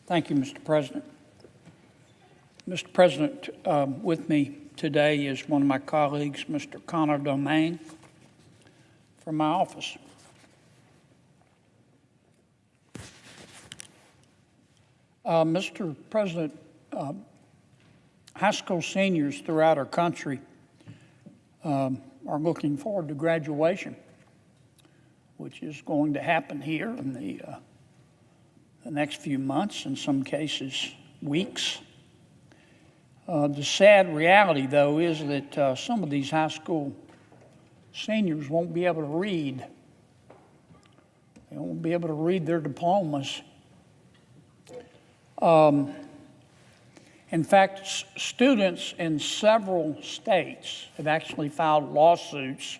Thank you, Mr. President. Mr. President, with me today is one of my colleagues, Mr. Connor Domain, from my office. Mr. President, high school seniors throughout our country are looking forward to graduation, which is going to happen here in the next few months, in some cases weeks. The sad reality, though, is that some of these high school seniors won't be able to read. They won't be able to read their diplomas. In fact, students in several states have actually filed lawsuits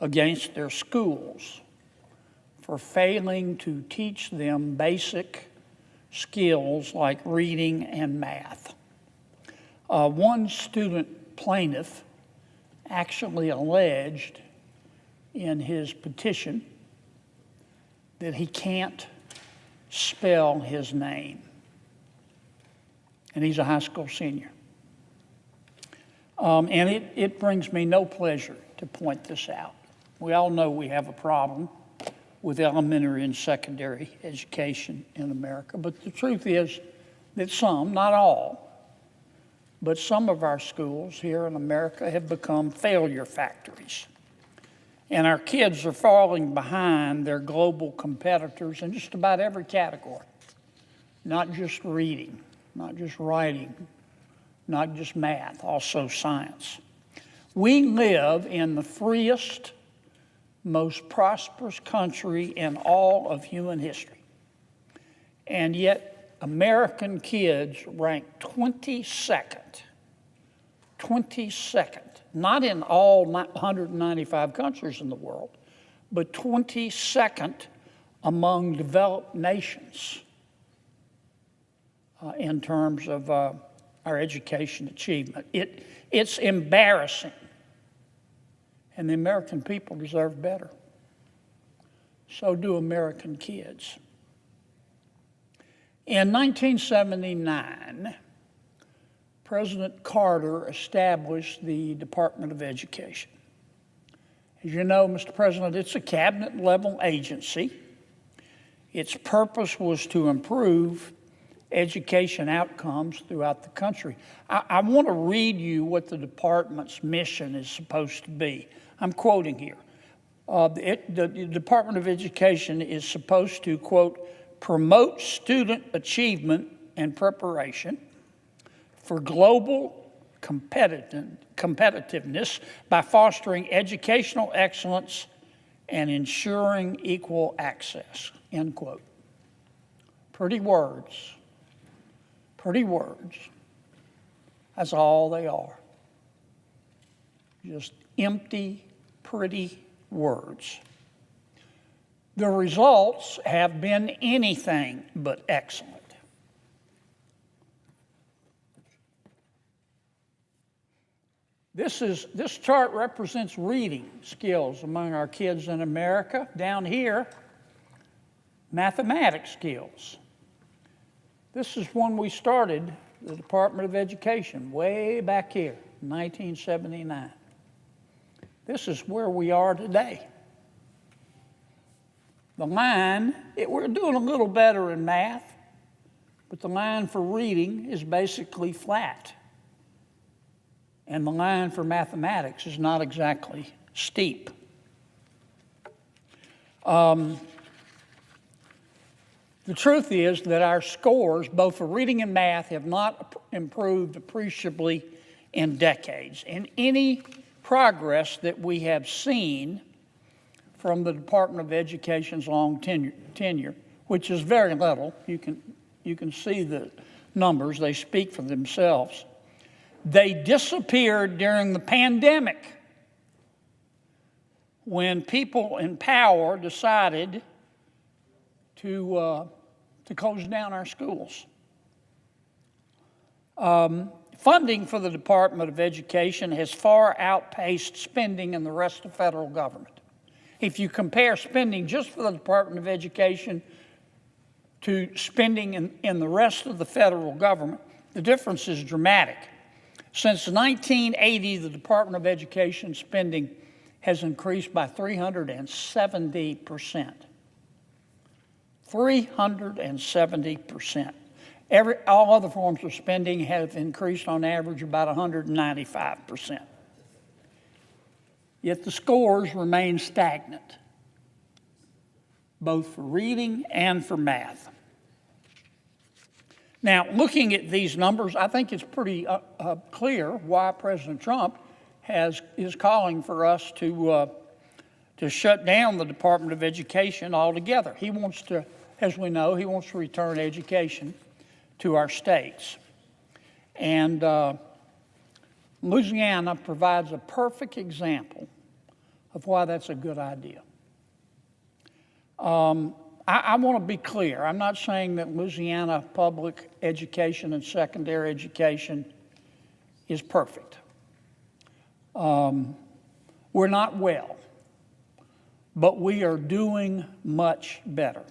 against their schools for failing to teach them basic skills like reading and math. One student plaintiff actually alleged in his petition that he can't spell his name. And he's a high school senior. And it brings me no pleasure to point this out. We all know we have a problem with elementary and secondary education in America, but the truth is that some, not all, but some of our schools here in America have become failure factories. And our kids are falling behind their global competitors in just about every category, not just reading, not just writing, not just math, also science. We live in the freest, most prosperous country in all of human history. And yet, American kids rank 22nd, not in all 195 countries in the world, but 22nd among developed nations in terms of our education achievement. It's embarrassing, and the American people deserve better. So do American kids. In 1979, President Carter established the Department of Education. As you know, Mr. President, it's a cabinet-level agency. Its purpose was to improve education outcomes throughout the country. I want to read you what the department's mission is supposed to be. I'm quoting here. The Department of Education is supposed to, quote, promote student achievement and preparation for global competitiveness by fostering educational excellence and ensuring equal access, end quote. Pretty words. Pretty words. That's all they are. Just empty, pretty words. The results have been anything but excellent. This chart represents reading skills among our kids in America. Down here, mathematics skills. This is when we started the Department of Education, way back here, 1979. This is where we are today. The line, we're doing a little better in math, but the line for reading is basically flat. And the line for mathematics is not exactly steep. The truth is that our scores, both for reading and math, have not improved appreciably in decades. And any progress that we have seen from the Department of Education's long tenure, which is very little, you can see the numbers, they speak for themselves. They disappeared during the pandemic when people in power decided to close down our schools. Funding for the Department of Education has far outpaced spending in the rest of federal government. If you compare spending just for the Department of Education to spending in the rest of the federal government, the difference is dramatic. Since 1980, the Department of Education spending has increased by 370%. 370%. All other forms of spending have increased on average about 195%. Yet the scores remain stagnant, both for reading and for math. Now, looking at these numbers, I think it's pretty clear why President Trump is calling for us to shut down the Department of Education altogether. He wants to, as we know, he wants to return education to our states. And Louisiana provides a perfect example of why that's a good idea. I want to be clear. I'm not saying that Louisiana public education and secondary education is perfect. We're not well, but we are doing much better.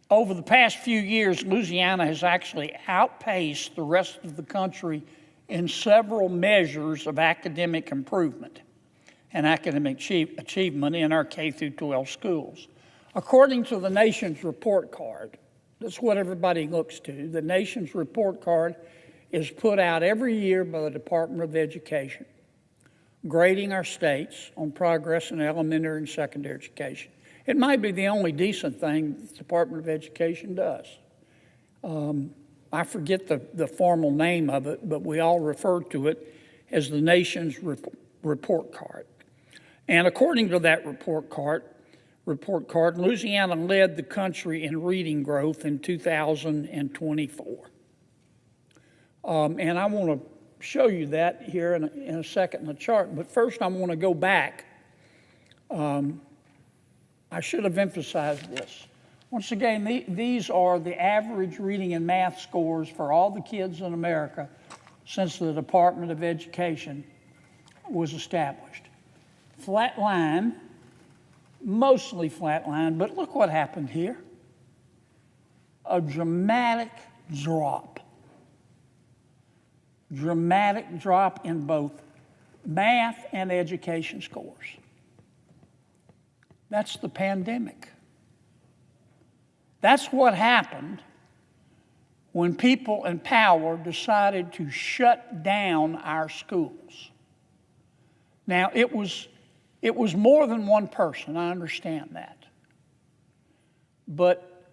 Over the past few years, Louisiana has actually outpaced the rest of the country in several measures of academic improvement and academic achievement in our K through 12 schools. According to the nation's report card, that's what everybody looks to. The nation's report card is put out every year by the Department of Education, grading our states on progress in elementary and secondary education. It might be the only decent thing the Department of Education does. I forget the formal name of it, but we all refer to it as the nation's report card. And according to that report card, Louisiana led the country in reading growth in 2024. And I want to show you that here in a second in the chart. But first, I want to go back. I should have emphasized this. Once again, these are the average reading and math scores for all the kids in America since the Department of Education was established. Flat line, mostly flat line, but look what happened here. A dramatic drop. Dramatic drop in both math and education scores. That's the pandemic. That's what happened when people in power decided to shut down our schools. Now, it was more than one person, I understand that. But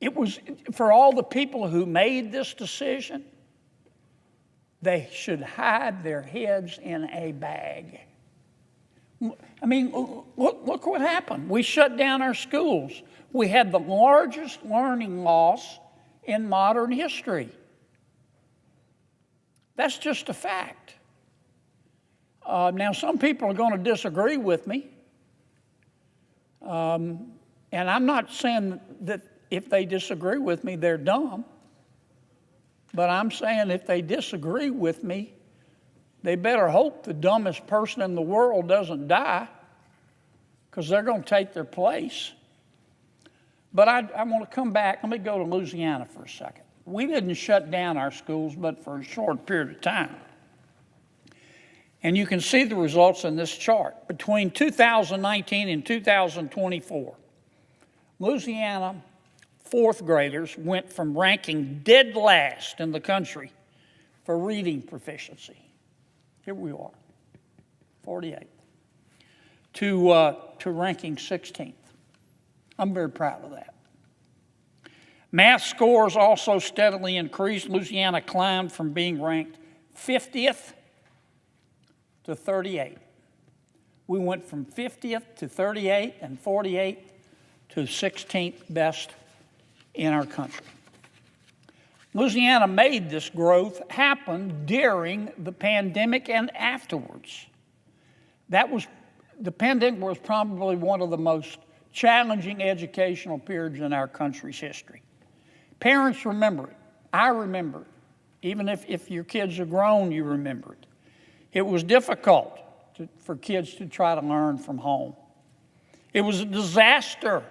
it was, for all the people who made this decision, they should hide their heads in a bag. I mean, look what happened. We shut down our schools. We had the largest learning loss in modern history. That's just a fact. Now, some people are going to disagree with me. And I'm not saying that if they disagree with me, they're dumb. But I'm saying if they disagree with me, they better hope the dumbest person in the world doesn't die, because they're going to take their place. But I want to come back. Let me go to Louisiana for a second. We didn't shut down our schools, but for a short period of time. And you can see the results in this chart. Between 2019 and 2024, Louisiana fourth graders went from ranking dead last in the country for reading proficiency. Here we are, 48th, to ranking 16th. I'm very proud of that. Math scores also steadily increased. Louisiana climbed from being ranked 50th to 38th. We went from 50th to 38th and 48th to 16th best in our country. Louisiana made this growth happen during the pandemic and afterwards. The pandemic was probably one of the most challenging educational periods in our country's history. Parents remember it. I remember it. Even if your kids are grown, you remember it. It was difficult for kids to try to learn from home. It was a disaster.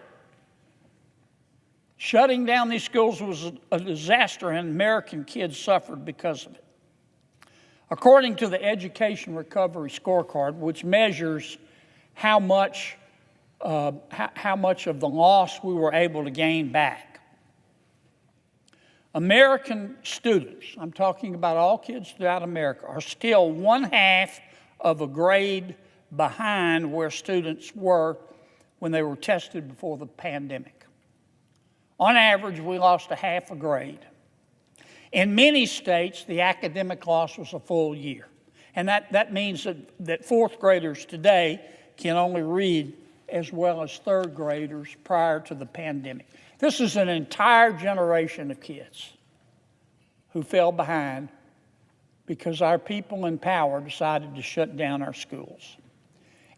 Shutting down these schools was a disaster, and American kids suffered because of it. According to the Education Recovery Scorecard, which measures how much of the loss we were able to gain back, American students, I'm talking about all kids throughout America, are still 1/2 of a grade behind where students were when they were tested before the pandemic. On average, we lost 1/2 a grade. In many states, the academic loss was a full year. And that means that fourth graders today can only read as well as third graders prior to the pandemic. This is an entire generation of kids who fell behind because our people in power decided to shut down our schools.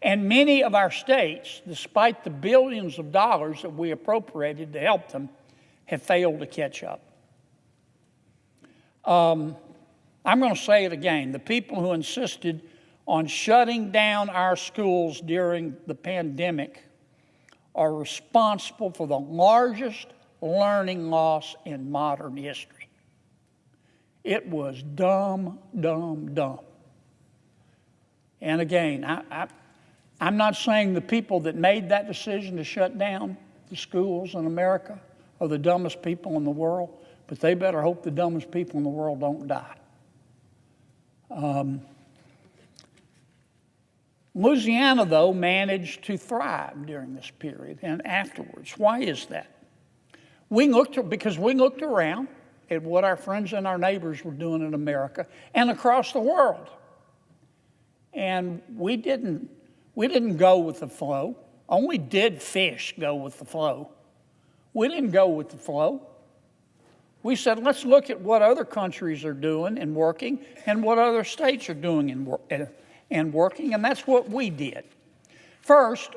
And many of our states, despite the billions of dollars that we appropriated to help them, have failed to catch up. I'm going to say it again. The people who insisted on shutting down our schools during the pandemic are responsible for the largest learning loss in modern history. It was dumb, dumb, dumb. And again, I'm not saying the people that made that decision to shut down the schools in America are the dumbest people in the world, but they better hope the dumbest people in the world don't die. Louisiana, though, managed to thrive during this period and afterwards. Why is that? Because we looked around at what our friends and our neighbors were doing in America and across the world. And we didn't go with the flow. Only dead fish go with the flow. We didn't go with the flow. We said, let's look at what other countries are doing and working and what other states are doing and working, and that's what we did. First,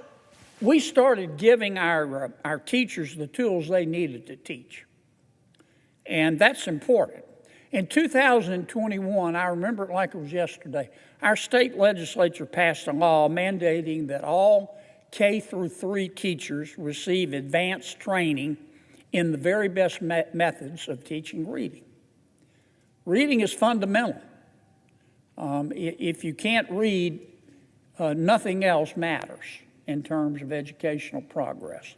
we started giving our teachers the tools they needed to teach, and that's important. In 2021, I remember it like it was yesterday, our state legislature passed a law mandating that all K through 3 teachers receive advanced training in the very best methods of teaching reading. Reading is fundamental. If you can't read, nothing else matters in terms of educational progress.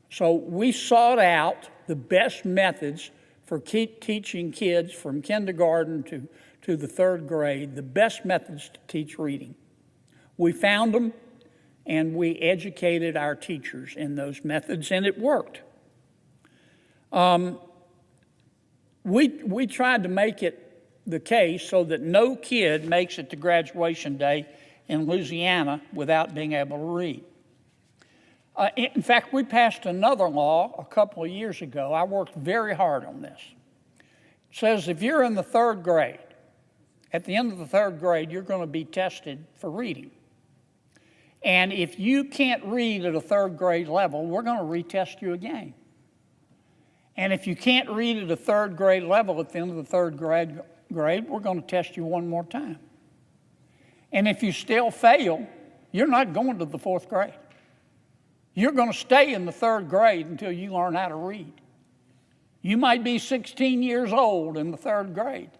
So we sought out the best methods for teaching kids from kindergarten to the 3rd grade, the best methods to teach reading. We found them, and we educated our teachers in those methods, and it worked. We tried to make it the case so that no kid makes it to graduation day in Louisiana without being able to read. In fact, we passed another law a couple of years ago. I worked very hard on this. It says if you're in the 3rd grade, at the end of the 3rd grade, you're going to be tested for reading. And if you can't read at a 3rd grade level, we're going to retest you again. And if you can't read at a 3rd grade level at the end of the 3rd grade, we're going to test you one more time. And if you still fail, you're not going to the 4th grade. You're going to stay in the 3rd grade until you learn how to read. You might be 16 years old in the 3rd grade,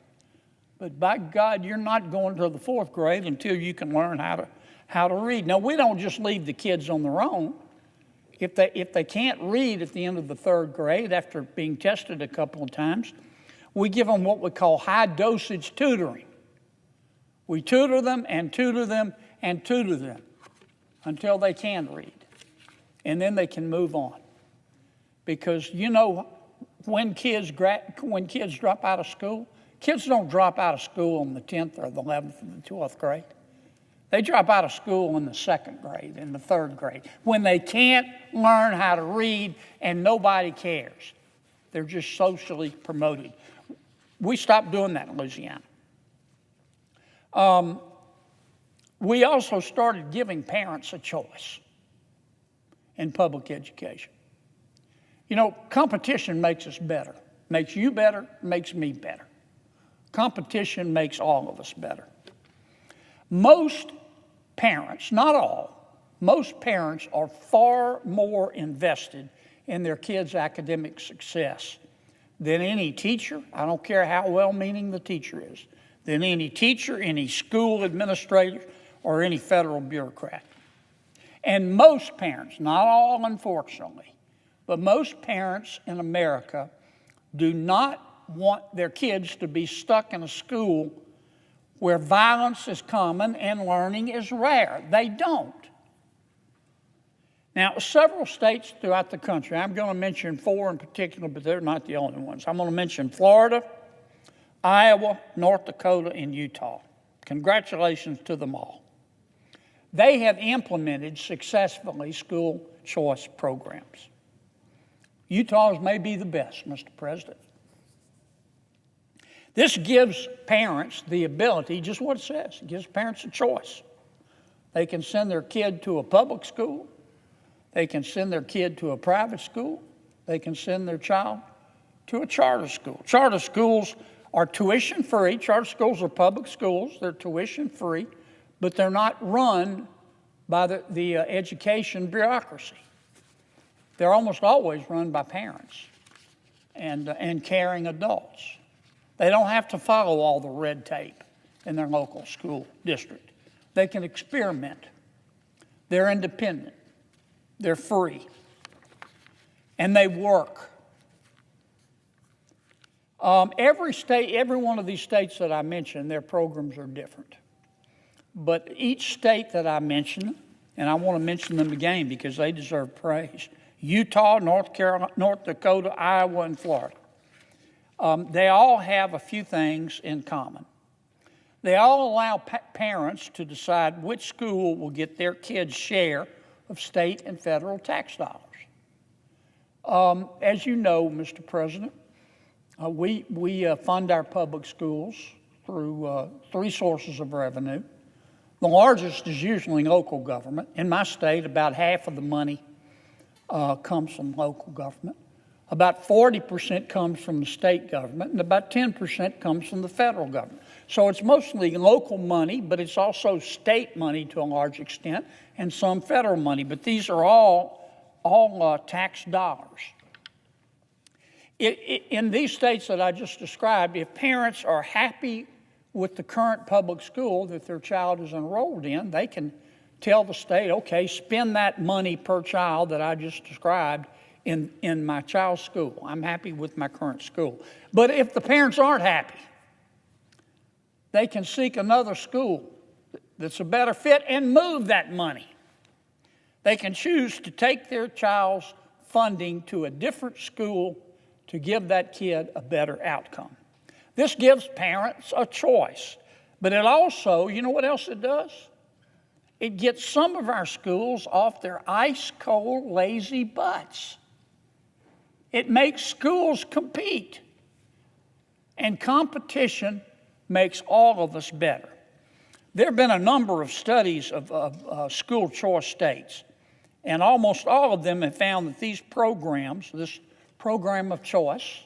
but by God, you're not going to the 4th grade until you can learn how to read. Now, we don't just leave the kids on their own. If they can't read at the end of the 3rd grade after being tested a couple of times, we give them what we call high-dosage tutoring. We tutor them and tutor them and tutor them until they can read. And then they can move on. Because, you know, when kids drop out of school, kids don't drop out of school in the 10th or the 11th or the 12th grade. They drop out of school in the 2nd grade, in the 3rd grade, when they can't learn how to read and nobody cares. They're just socially promoted. We stopped doing that in Louisiana. We also started giving parents a choice in public education. You know, competition makes us better. Makes you better, makes me better. Competition makes all of us better. Most parents, not all, most parents are far more invested in their kids' academic success than any teacher, I don't care how well-meaning the teacher is, than any teacher, any school administrator, or any federal bureaucrat. And most parents, not all unfortunately, but most parents in America do not want their kids to be stuck in a school where violence is common and learning is rare. They don't. Now, several states throughout the country, I'm going to mention 4 in particular, but they're not the only ones. I'm going to mention Florida, Iowa, North Dakota, and Utah. Congratulations to them all. They have implemented successfully school choice programs. Utah's may be the best, Mr. President. This gives parents the ability, just what it says, it gives parents a choice. They can send their kid to a public school. They can send their kid to a private school. They can send their child to a charter school. Charter schools are tuition free. Charter schools are public schools. They're tuition free, but they're not run by the education bureaucracy. They're almost always run by parents and caring adults. They don't have to follow all the red tape in their local school district. They can experiment. They're independent. They're free. And they work. Every one of these states that I mentioned, their programs are different. But each state that I mentioned, and I want to mention them again because they deserve praise, Utah, North Carolina, North Dakota, Iowa, and Florida, they all have a few things in common. They all allow parents to decide which school will get their kids' share of state and federal tax dollars. As you know, Mr. President, we fund our public schools through 3 sources of revenue. The largest is usually local government. In my state, about half of the money comes from local government. About 40% comes from the state government, and about 10% comes from the federal government. So it's mostly local money, but it's also state money to a large extent, and some federal money. But these are all tax dollars. In these states that I just described, if parents are happy with the current public school that their child is enrolled in, they can tell the state, okay, spend that money per child that I just described in my child's school. I'm happy with my current school. But if the parents aren't happy, they can seek another school that's a better fit and move that money. They can choose to take their child's funding to a different school to give that kid a better outcome. This gives parents a choice. But it also, you know what else it does? It gets some of our schools off their ice-cold, lazy butts. It makes schools compete. And competition makes all of us better. There have been a number of studies of school choice states, and almost all of them have found that these programs, this program of choice,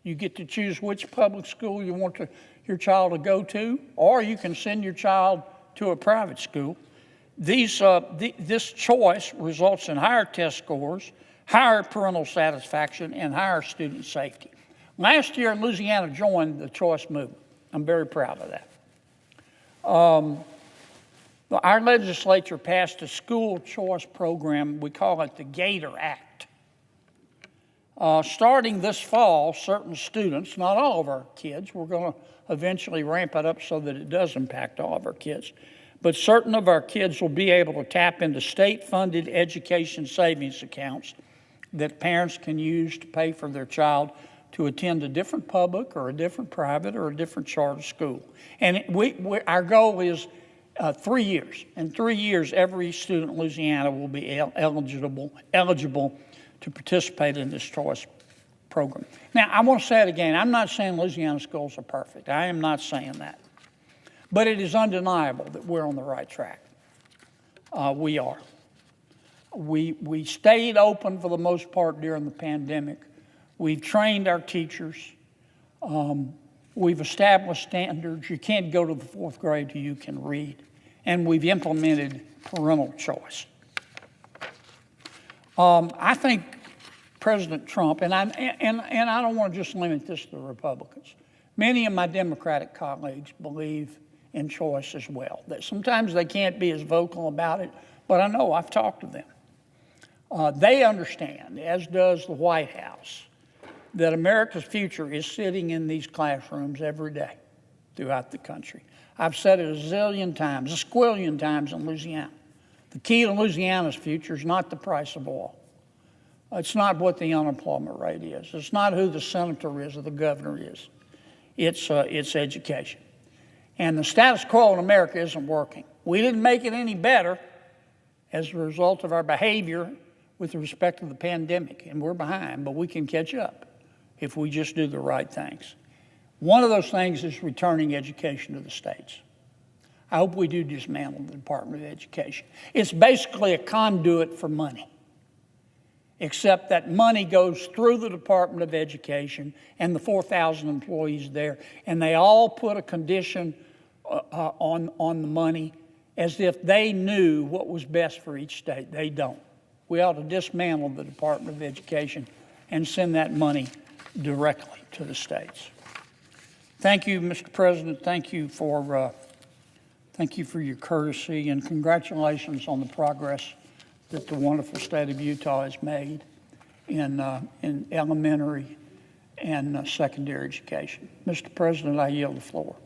you get to choose which public school you want your child to go to, or you can send your child to a private school. This choice results in higher test scores, higher parental satisfaction, and higher student safety. Last year, Louisiana joined the choice movement. I'm very proud of that. Our legislature passed a school choice program. We call it the Gator Act. Starting this fall, certain students, not all of our kids, we're going to eventually ramp it up so that it does impact all of our kids, but certain of our kids will be able to tap into state-funded education savings accounts that parents can use to pay for their child to attend a different public or a different private or a different charter school. And our goal is 3 years. In 3 years, every student in Louisiana will be eligible to participate in this choice program. Now, I want to say it again. I'm not saying Louisiana schools are perfect. I am not saying that. But it is undeniable that we're on the right track. We are. We stayed open for the most part during the pandemic. We've trained our teachers. We've established standards. You can't go to the 4th grade till you can read. And we've implemented parental choice. I think President Trump, and I don't want to just limit this to the Republicans. Many of my Democratic colleagues believe in choice as well. That sometimes they can't be as vocal about it, but I know I've talked to them. They understand, as does the White House, that America's future is sitting in these classrooms every day throughout the country. I've said it a zillion times, a squillion times in Louisiana. The key to Louisiana's future is not the price of oil. It's not what the unemployment rate is. It's not who the senator is or the governor is. It's education. And the status quo in America isn't working. We didn't make it any better as a result of our behavior with respect to the pandemic, and we're behind, but we can catch up if we just do the right things. One of those things is returning education to the states. I hope we do dismantle the Department of Education. It's basically a conduit for money, except that money goes through the Department of Education and the 4,000 employees there, and they all put a condition on the money as if they knew what was best for each state. They don't. We ought to dismantle the Department of Education and send that money directly to the states. Thank you, Mr. President. Thank you for your courtesy, and congratulations on the progress that the wonderful state of Utah has made in elementary and secondary education. Mr. President, I yield the floor.